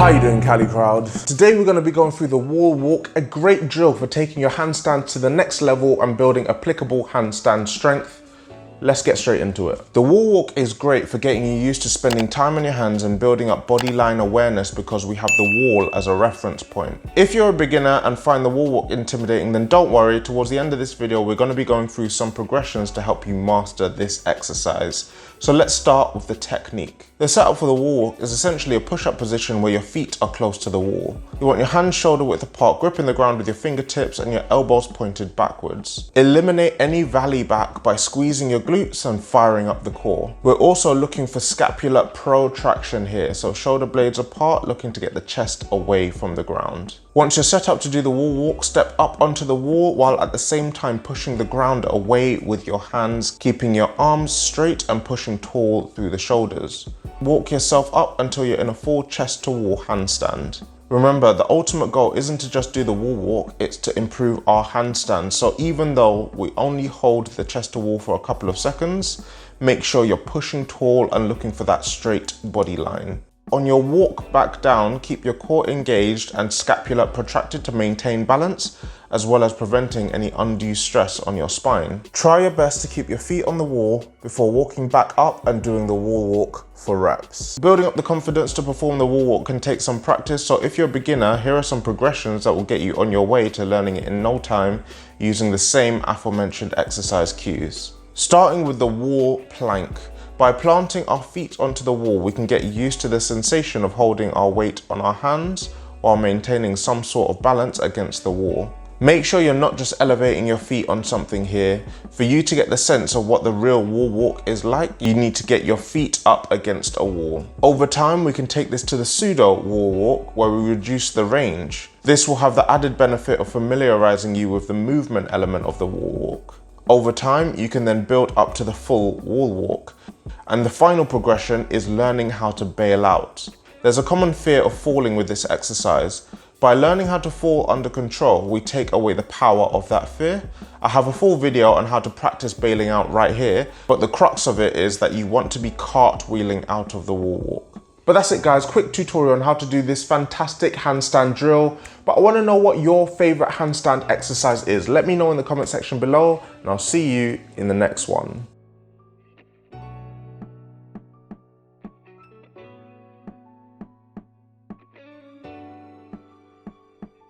How you doing, Cali Crowd? Today we're going to be going through the wall walk, a great drill for taking your handstand to the next level and building applicable handstand strength. Let's get straight into it. The wall walk is great for getting you used to spending time on your hands and building up body line awareness because we have the wall as a reference point. If you're a beginner and find the wall walk intimidating, then don't worry. Towards the end of this video, we're going to be going through some progressions to help you master this exercise. So let's start with the technique. The setup for the wall walk is essentially a push-up position where your feet are close to the wall. You want your hands shoulder width apart, gripping the ground with your fingertips and your elbows pointed backwards. Eliminate any valley back by squeezing your glutes and firing up the core. We're also looking for scapular protraction here, so shoulder blades apart, looking to get the chest away from the ground. Once you're set up to do the wall walk, step up onto the wall while at the same time pushing the ground away with your hands, keeping your arms straight and pushing tall through the shoulders. Walk yourself up until you're in a full chest to wall handstand. Remember, the ultimate goal isn't to just do the wall walk, it's to improve our handstand. So even though we only hold the chest to wall for a couple of seconds, make sure you're pushing tall and looking for that straight body line. On your walk back down, keep your core engaged and scapula protracted to maintain balance, as well as preventing any undue stress on your spine. Try your best to keep your feet on the wall before walking back up and doing the wall walk for reps. Building up the confidence to perform the wall walk can take some practice, so if you're a beginner, here are some progressions that will get you on your way to learning it in no time using the same aforementioned exercise cues. Starting with the wall plank. By planting our feet onto the wall, we can get used to the sensation of holding our weight on our hands while maintaining some sort of balance against the wall. Make sure you're not just elevating your feet on something here. For you to get the sense of what the real wall walk is like, you need to get your feet up against a wall. Over time, we can take this to the pseudo wall walk where we reduce the range. This will have the added benefit of familiarizing you with the movement element of the wall walk. Over time, you can then build up to the full wall walk. And the final progression is learning how to bail out. There's a common fear of falling with this exercise. By learning how to fall under control, we take away the power of that fear. I have a full video on how to practice bailing out right here, but the crux of it is that you want to be cartwheeling out of the wall walk. But that's it, guys, quick tutorial on how to do this fantastic handstand drill. But I want to know what your favorite handstand exercise is. Let me know in the comment section below, and I'll see you in the next one.